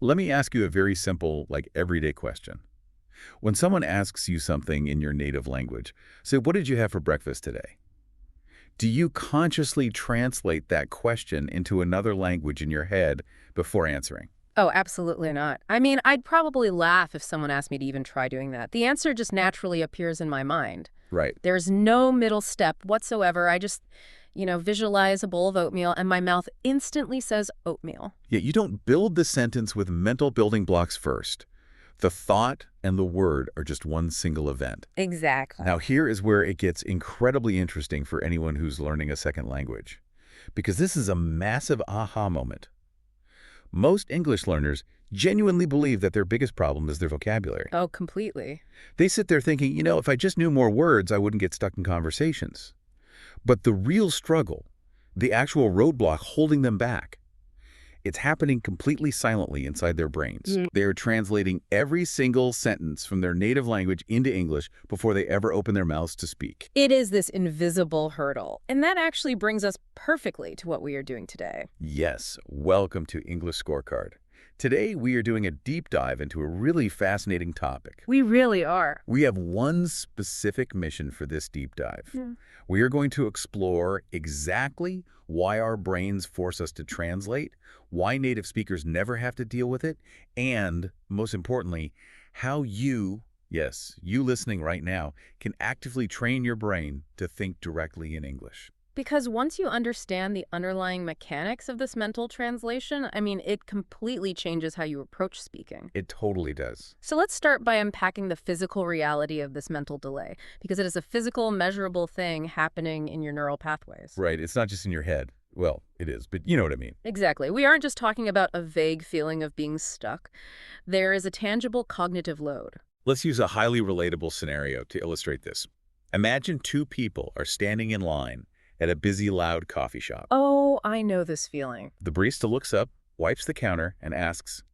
Let me ask you a very simple, everyday question. When someone asks you something in your native language, say, what did you have for breakfast today? Do you consciously translate that question into another language in your head before answering? Oh, absolutely not. I mean, I'd probably laugh if someone asked me to even try doing that. The answer just naturally appears in my mind. Right. There's no middle step whatsoever. I just, visualize a bowl of oatmeal and my mouth instantly says oatmeal. Yet you don't build the sentence with mental building blocks first. The thought and the word are just one single event. Exactly. Now, here is where it gets incredibly interesting for anyone who's learning a second language, because this is a massive aha moment. Most English learners genuinely believe that their biggest problem is their vocabulary. Oh, completely. They sit there thinking, if I just knew more words, I wouldn't get stuck in conversations. But the real struggle, the actual roadblock holding them back, it's happening completely silently inside their brains. They are translating every single sentence from their native language into English before they ever open their mouths to speak. It is this invisible hurdle. And that actually brings us perfectly to what we are doing today. Yes, welcome to English Scorecard. Today, we are doing a deep dive into a really fascinating topic. We really are. We have one specific mission for this deep dive. We are going to explore exactly why our brains force us to translate, why native speakers never have to deal with it, and, most importantly, how you, yes, you listening right now, can actively train your brain to think directly in English. Because once you understand the underlying mechanics of this mental translation, it completely changes how you approach speaking. It totally does. So let's start by unpacking the physical reality of this mental delay, because it is a physical, measurable thing happening in your neural pathways. Right, it's not just in your head. Well, it is, but you know what I mean. Exactly. We aren't just talking about a vague feeling of being stuck. There is a tangible cognitive load. Let's use a highly relatable scenario to illustrate this. Imagine two people are standing in line at a busy, loud coffee shop. Oh, I know this feeling. The barista looks up, wipes the counter, and asks,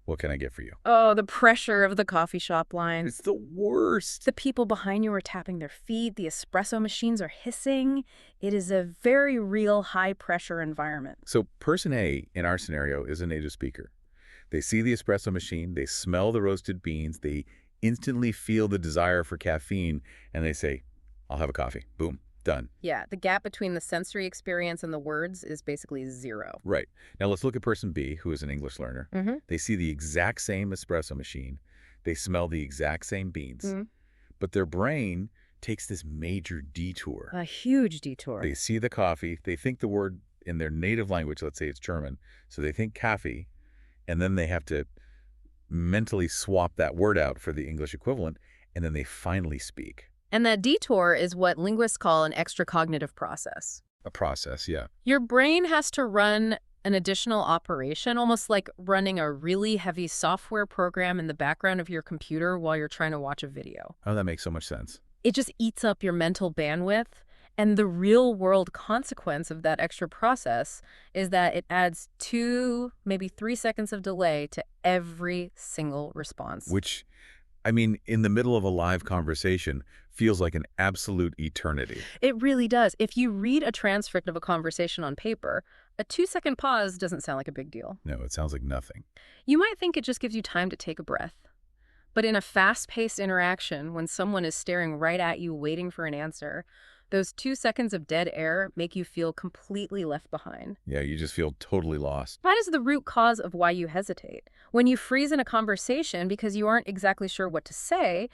"What can I get for you?" Oh, the pressure of the coffee shop line. It's the worst. The people behind you are tapping their feet. The espresso machines are hissing. It is a very real high-pressure environment. So person A, in our scenario, is a native speaker. They see the espresso machine, they smell the roasted beans, they instantly feel the desire for caffeine, and they say, "I'll have a coffee." Boom. Done. Yeah, the gap between the sensory experience and the words is basically zero. Right. Now let's look at person B, who is an English learner. They see the exact same espresso machine. They smell the exact same beans. But their brain takes this major detour. A huge detour. They see the coffee. They think the word in their native language, let's say it's German, so they think Kaffee, and then they have to mentally swap that word out for the English equivalent, and then they finally speak. And that detour is what linguists call an extracognitive process. A process, yeah. Your brain has to run an additional operation, almost like running a really heavy software program in the background of your computer while you're trying to watch a video. Oh, that makes so much sense. It just eats up your mental bandwidth. And the real-world consequence of that extra process is that it adds 2, maybe 3 seconds of delay to every single response. Which, in the middle of a live conversation, feels like an absolute eternity. It really does. If you read a transcript of a conversation on paper, a 2-second pause doesn't sound like a big deal. No, it sounds like nothing. You might think it just gives you time to take a breath. But in a fast-paced interaction, when someone is staring right at you waiting for an answer, those 2 seconds of dead air make you feel completely left behind. Yeah, you just feel totally lost. That is the root cause of why you hesitate. When you freeze in a conversation because you aren't exactly sure what to say,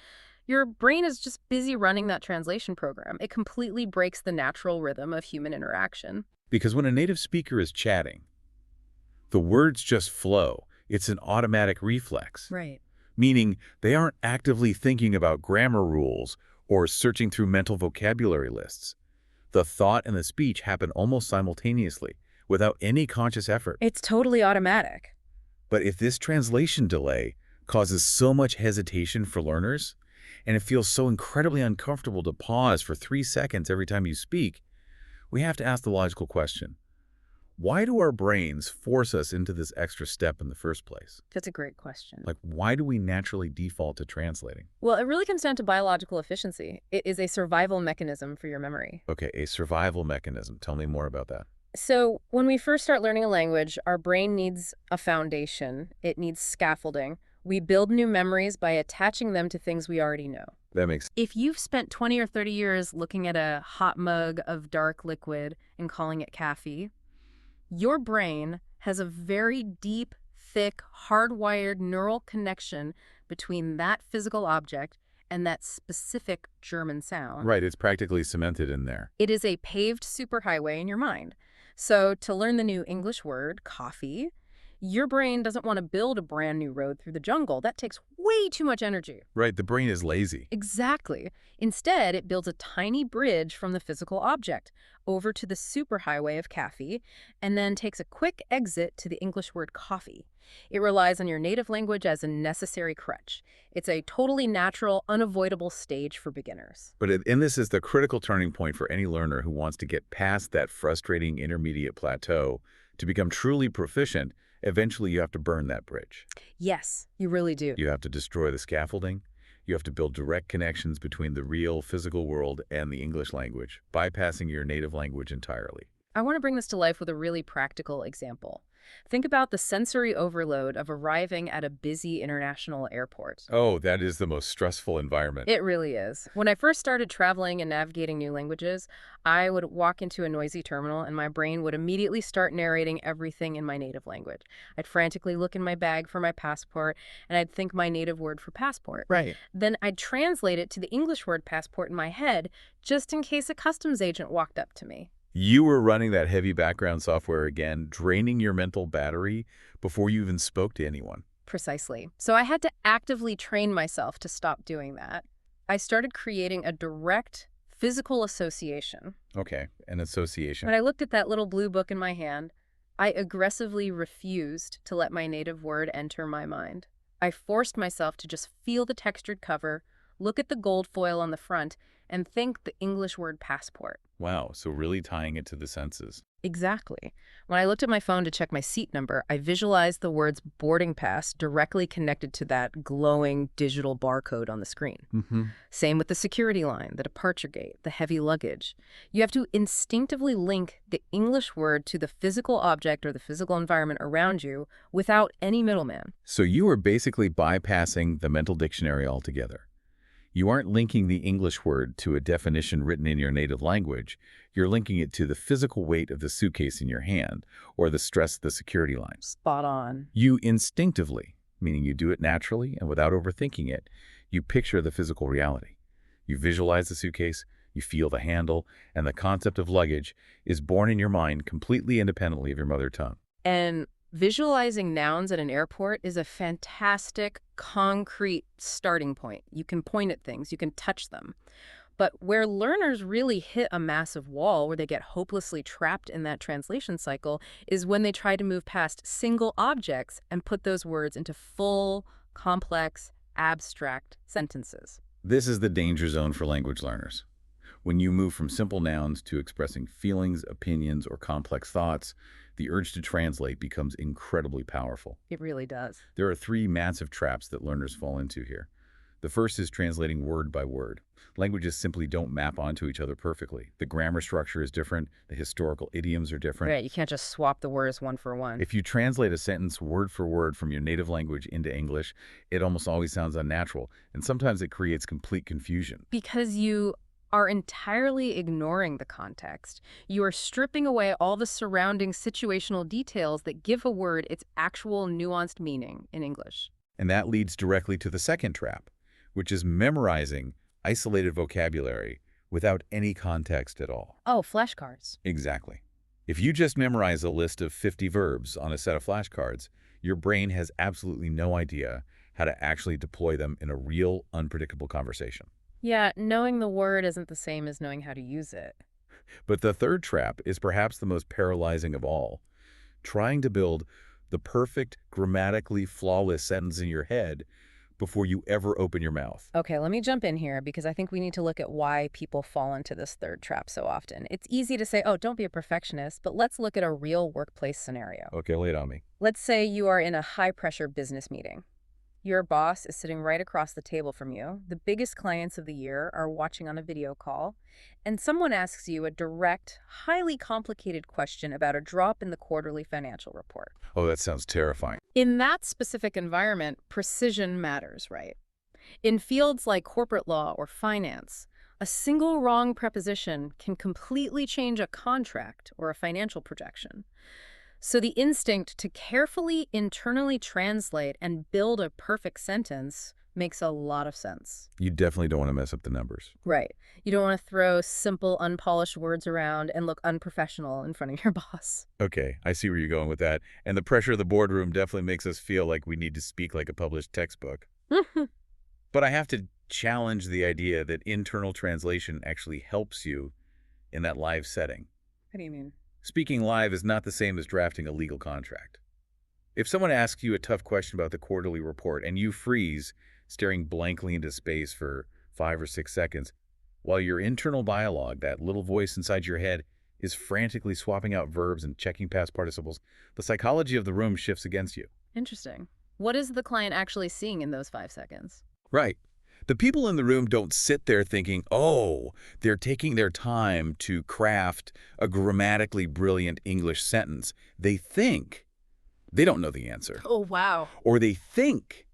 your brain is just busy running that translation program. It completely breaks the natural rhythm of human interaction. Because when a native speaker is chatting, the words just flow. It's an automatic reflex. Right. Meaning they aren't actively thinking about grammar rules or searching through mental vocabulary lists. The thought and the speech happen almost simultaneously, without any conscious effort. It's totally automatic. But if this translation delay causes so much hesitation for learners, and it feels so incredibly uncomfortable to pause for 3 seconds every time you speak, we have to ask the logical question. Why do our brains force us into this extra step in the first place? That's a great question. Why do we naturally default to translating? Well, it really comes down to biological efficiency. It is a survival mechanism for your memory. Okay, a survival mechanism. Tell me more about that. So, when we first start learning a language, our brain needs a foundation. It needs scaffolding. We build new memories by attaching them to things we already know. That makes If you've spent 20 or 30 years looking at a hot mug of dark liquid and calling it caffeine, your brain has a very deep, thick, hardwired neural connection between that physical object and that specific German sound. right. It's practically cemented in there. It is a paved superhighway in your mind. So to learn the new English word, coffee, your brain doesn't want to build a brand new road through the jungle. That takes way too much energy. Right. The brain is lazy. Exactly. Instead, it builds a tiny bridge from the physical object over to the superhighway of caffeine and then takes a quick exit to the English word coffee. It relies on your native language as a necessary crutch. It's a totally natural, unavoidable stage for beginners. And this is the critical turning point for any learner who wants to get past that frustrating intermediate plateau to become truly proficient. Eventually, you have to burn that bridge. Yes, you really do. You have to destroy the scaffolding. You have to build direct connections between the real physical world and the English language, bypassing your native language entirely. I want to bring this to life with a really practical example. Think about the sensory overload of arriving at a busy international airport. Oh, that is the most stressful environment. It really is. When I first started traveling and navigating new languages, I would walk into a noisy terminal and my brain would immediately start narrating everything in my native language. I'd frantically look in my bag for my passport and I'd think my native word for passport. Right. Then I'd translate it to the English word passport in my head just in case a customs agent walked up to me. You were running that heavy background software again, draining your mental battery before you even spoke to anyone. Precisely. So I had to actively train myself to stop doing that. I started creating a direct physical association. Okay, an association. When I looked at that little blue book in my hand, I aggressively refused to let my native word enter my mind. I forced myself to just feel the textured cover, look at the gold foil on the front, and think the English word passport. Wow, so really tying it to the senses. Exactly. When I looked at my phone to check my seat number, I visualized the words boarding pass directly connected to that glowing digital barcode on the screen. Same with the security line, the departure gate, the heavy luggage. You have to instinctively link the English word to the physical object or the physical environment around you without any middleman. So you are basically bypassing the mental dictionary altogether. You aren't linking the English word to a definition written in your native language. You're linking it to the physical weight of the suitcase in your hand or the stress of the security line. Spot on. You instinctively, meaning you do it naturally and without overthinking it, you picture the physical reality. You visualize the suitcase, you feel the handle, and the concept of luggage is born in your mind completely independently of your mother tongue. And visualizing nouns at an airport is a fantastic, concrete starting point. You can point at things, you can touch them. But where learners really hit a massive wall, where they get hopelessly trapped in that translation cycle, is when they try to move past single objects and put those words into full, complex, abstract sentences. This is the danger zone for language learners. When you move from simple nouns to expressing feelings, opinions, or complex thoughts, the urge to translate becomes incredibly powerful. It really does. There are three massive traps that learners fall into here. The first is translating word by word. Languages simply don't map onto each other perfectly. The grammar structure is different. The historical idioms are different. Right, you can't just swap the words one for one. If you translate a sentence word for word from your native language into English, it almost always sounds unnatural, and sometimes it creates complete confusion. Because you are entirely ignoring the context. You are stripping away all the surrounding situational details that give a word its actual nuanced meaning in English. And that leads directly to the second trap, which is memorizing isolated vocabulary without any context at all. Oh, flashcards. Exactly. If you just memorize a list of 50 verbs on a set of flashcards, your brain has absolutely no idea how to actually deploy them in a real, unpredictable conversation. Yeah, knowing the word isn't the same as knowing how to use it. But the third trap is perhaps the most paralyzing of all. Trying to build the perfect, grammatically flawless sentence in your head before you ever open your mouth. Okay, let me jump in here because I think we need to look at why people fall into this third trap so often. It's easy to say, oh, don't be a perfectionist, but let's look at a real workplace scenario. Okay, lay it on me. Let's say you are in a high-pressure business meeting. Your boss is sitting right across the table from you. The biggest clients of the year are watching on a video call, and someone asks you a direct, highly complicated question about a drop in the quarterly financial report. Oh, that sounds terrifying. In that specific environment, precision matters, right? In fields like corporate law or finance, a single wrong preposition can completely change a contract or a financial projection. So the instinct to carefully internally translate and build a perfect sentence makes a lot of sense. You definitely don't want to mess up the numbers. Right. You don't want to throw simple, unpolished words around and look unprofessional in front of your boss. Okay, I see where you're going with that. And the pressure of the boardroom definitely makes us feel like we need to speak like a published textbook. But I have to challenge the idea that internal translation actually helps you in that live setting. What do you mean? Speaking live is not the same as drafting a legal contract. If someone asks you a tough question about the quarterly report and you freeze, staring blankly into space for 5 or 6 seconds, while your internal dialogue, that little voice inside your head, is frantically swapping out verbs and checking past participles, the psychology of the room shifts against you. Interesting. What is the client actually seeing in those 5 seconds? Right. The people in the room don't sit there thinking, oh, they're taking their time to craft a grammatically brilliant English sentence. They think they don't know the answer. Oh, wow. Or they think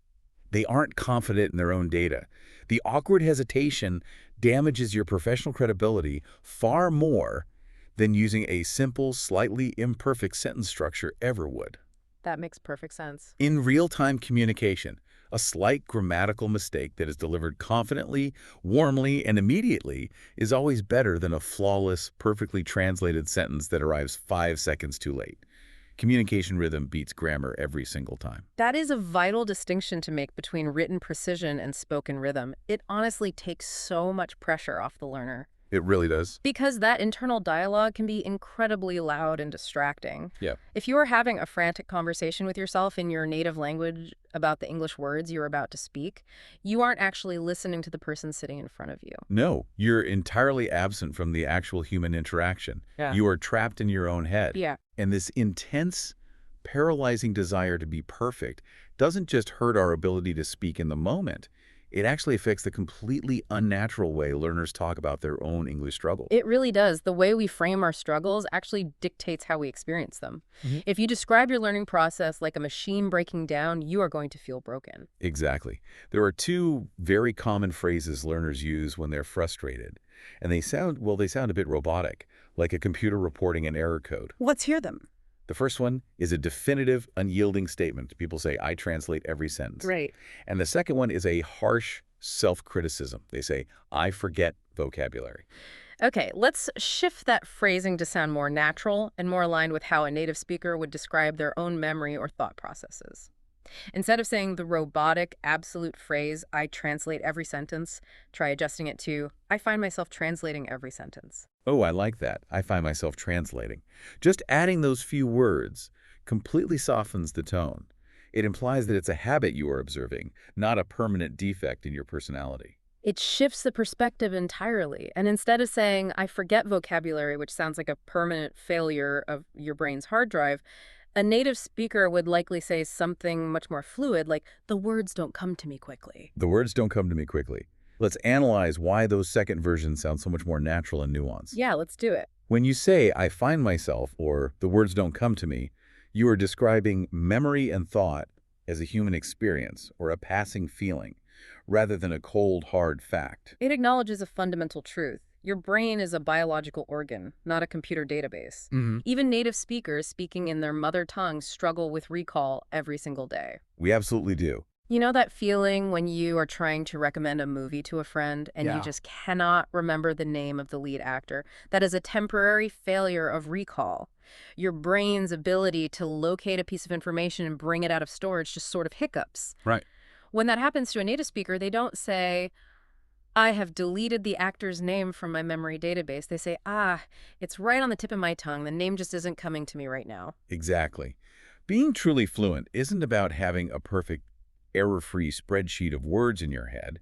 they aren't confident in their own data. The awkward hesitation damages your professional credibility far more than using a simple, slightly imperfect sentence structure ever would. That makes perfect sense. In real-time communication, a slight grammatical mistake that is delivered confidently, warmly, and immediately is always better than a flawless, perfectly translated sentence that arrives 5 seconds too late. Communication rhythm beats grammar every single time. That is a vital distinction to make between written precision and spoken rhythm. It honestly takes so much pressure off the learner. It really does. Because that internal dialogue can be incredibly loud and distracting. Yeah. If you are having a frantic conversation with yourself in your native language about the English words you're about to speak, you aren't actually listening to the person sitting in front of you. No, you're entirely absent from the actual human interaction. Yeah. You are trapped in your own head. Yeah. And this intense, paralyzing desire to be perfect doesn't just hurt our ability to speak in the moment. It actually affects the completely unnatural way learners talk about their own English struggles. It really does. The way we frame our struggles actually dictates how we experience them. If you describe your learning process like a machine breaking down, you are going to feel broken. Exactly. There are 2 very common phrases learners use when they're frustrated. And they sound a bit robotic, like a computer reporting an error code. Let's hear them. The first one is a definitive, unyielding statement. People say, I translate every sentence. Right. And the second one is a harsh self-criticism. They say, I forget vocabulary. Okay, let's shift that phrasing to sound more natural and more aligned with how a native speaker would describe their own memory or thought processes. Instead of saying the robotic, absolute phrase, I translate every sentence, try adjusting it to, I find myself translating every sentence. Oh, I like that. I find myself translating. Just adding those few words completely softens the tone. It implies that it's a habit you are observing, not a permanent defect in your personality. It shifts the perspective entirely. And instead of saying, I forget vocabulary, which sounds like a permanent failure of your brain's hard drive, a native speaker would likely say something much more fluid, like, the words don't come to me quickly. The words don't come to me quickly. Let's analyze why those second versions sound so much more natural and nuanced. Yeah, let's do it. When you say, I find myself, or the words don't come to me, you are describing memory and thought as a human experience or a passing feeling, rather than a cold, hard fact. It acknowledges a fundamental truth. Your brain is a biological organ, not a computer database. Even native speakers speaking in their mother tongue struggle with recall every single day. We absolutely do. You know that feeling when you are trying to recommend a movie to a friend and you just cannot remember the name of the lead actor? That is a temporary failure of recall. Your brain's ability to locate a piece of information and bring it out of storage just sort of hiccups. Right. When that happens to a native speaker, they don't say, I have deleted the actor's name from my memory database. They say, it's right on the tip of my tongue. The name just isn't coming to me right now. Exactly. Being truly fluent isn't about having a perfect, error-free spreadsheet of words in your head.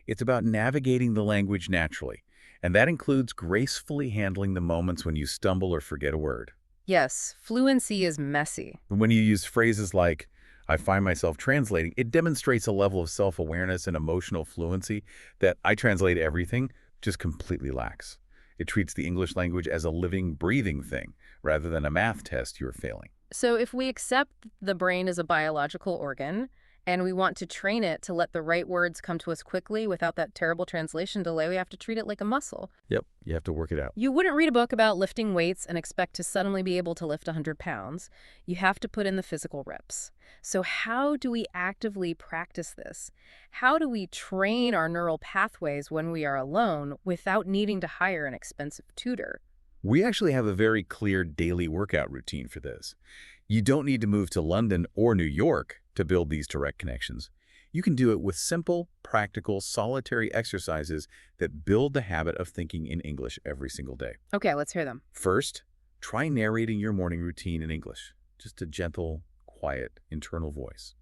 It's about navigating the language naturally, and that includes gracefully handling the moments when you stumble or forget a word. Yes, fluency is messy. When you use phrases like, I find myself translating, it demonstrates a level of self-awareness and emotional fluency that I translate everything just completely lacks. It treats the English language as a living, breathing thing rather than a math test you're failing. So if we accept the brain as a biological organ and we want to train it to let the right words come to us quickly without that terrible translation delay, we have to treat it like a muscle. Yep, you have to work it out. You wouldn't read a book about lifting weights and expect to suddenly be able to lift 100 pounds. You have to put in the physical reps. So how do we actively practice this? How do we train our neural pathways when we are alone without needing to hire an expensive tutor? We actually have a very clear daily workout routine for this. You don't need to move to London or New York to build these direct connections. You can do it with simple, practical, solitary exercises that build the habit of thinking in English every single day. Okay, let's hear them. First, try narrating your morning routine in English. Just a gentle, quiet, internal voice.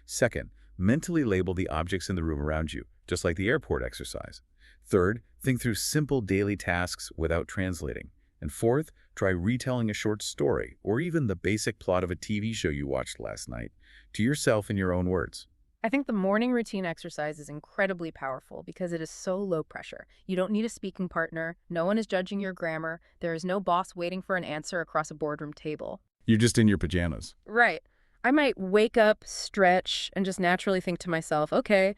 Second, mentally label the objects in the room around you, just like the airport exercise. Third, think through simple daily tasks without translating. And fourth, try retelling a short story or even the basic plot of a TV show you watched last night to yourself in your own words. I think the morning routine exercise is incredibly powerful because it is so low pressure. You don't need a speaking partner. No one is judging your grammar. There is no boss waiting for an answer across a boardroom table. You're just in your pajamas. Right. I might wake up, stretch, and just naturally think to myself, okay,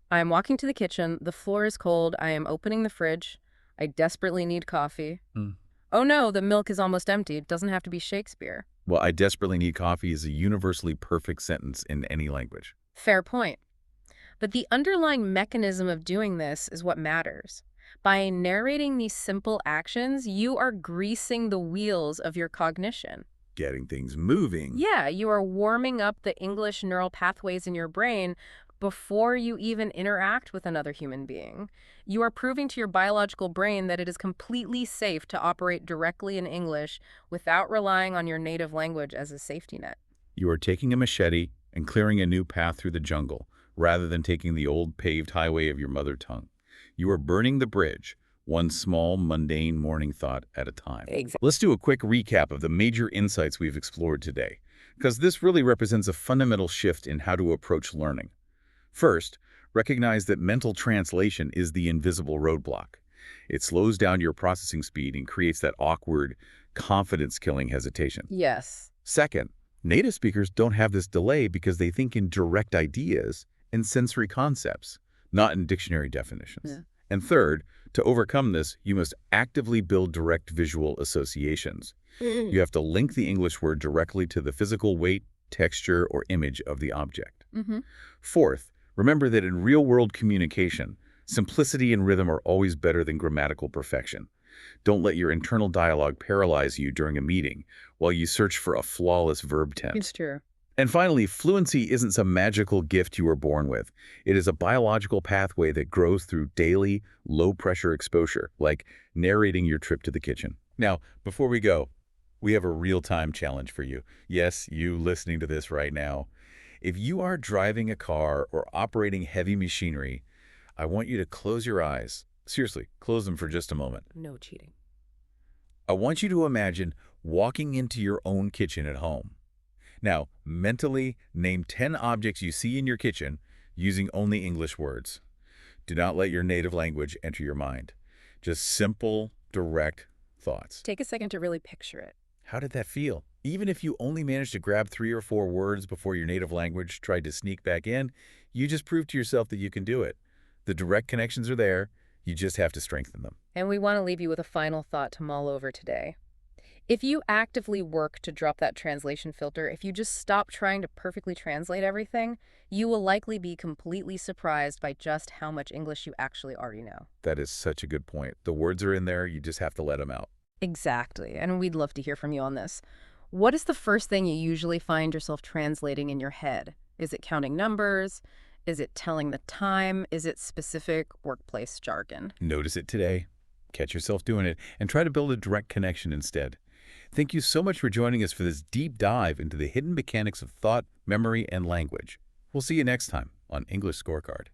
I'm walking to the kitchen. The floor is cold. I am opening the fridge. I desperately need coffee. Oh no, the milk is almost empty. It doesn't have to be Shakespeare. Well, I desperately need coffee is a universally perfect sentence in any language. Fair point. But the underlying mechanism of doing this is what matters. By narrating these simple actions, you are greasing the wheels of your cognition. Getting things moving. Yeah, you are warming up the English neural pathways in your brain before you even interact with another human being. You are proving to your biological brain that it is completely safe to operate directly in English without relying on your native language as a safety net. You are taking a machete and clearing a new path through the jungle, rather than taking the old paved highway of your mother tongue. You are burning the bridge, one small, mundane morning thought at a time. Exactly. Let's do a quick recap of the major insights we've explored today, because this really represents a fundamental shift in how to approach learning. First, recognize that mental translation is the invisible roadblock. It slows down your processing speed and creates that awkward, confidence-killing hesitation. Yes. Second, native speakers don't have this delay because they think in direct ideas and sensory concepts, not in dictionary definitions. Yeah. And third, to overcome this, you must actively build direct visual associations. You have to link the English word directly to the physical weight, texture, or image of the object. Fourth, remember that in real-world communication, simplicity and rhythm are always better than grammatical perfection. Don't let your internal dialogue paralyze you during a meeting while you search for a flawless verb tense. It's true. And finally, fluency isn't some magical gift you were born with. It is a biological pathway that grows through daily, low-pressure exposure, like narrating your trip to the kitchen. Now, before we go, we have a real-time challenge for you. Yes, you listening to this right now. If you are driving a car or operating heavy machinery, I want you to close your eyes. Seriously, close them for just a moment. No cheating. I want you to imagine walking into your own kitchen at home. Now, mentally name 10 objects you see in your kitchen using only English words. Do not let your native language enter your mind. Just simple, direct thoughts. Take a second to really picture it. How did that feel? Even if you only managed to grab 3 or 4 words before your native language tried to sneak back in, you just proved to yourself that you can do it. The direct connections are there. You just have to strengthen them. And we want to leave you with a final thought to mull over today. If you actively work to drop that translation filter, if you just stop trying to perfectly translate everything, you will likely be completely surprised by just how much English you actually already know. That is such a good point. The words are in there. You just have to let them out. Exactly. And we'd love to hear from you on this. What is the first thing you usually find yourself translating in your head? Is it counting numbers? Is it telling the time? Is it specific workplace jargon? Notice it today. Catch yourself doing it and try to build a direct connection instead. Thank you so much for joining us for this deep dive into the hidden mechanics of thought, memory, and language. We'll see you next time on English Scorecard.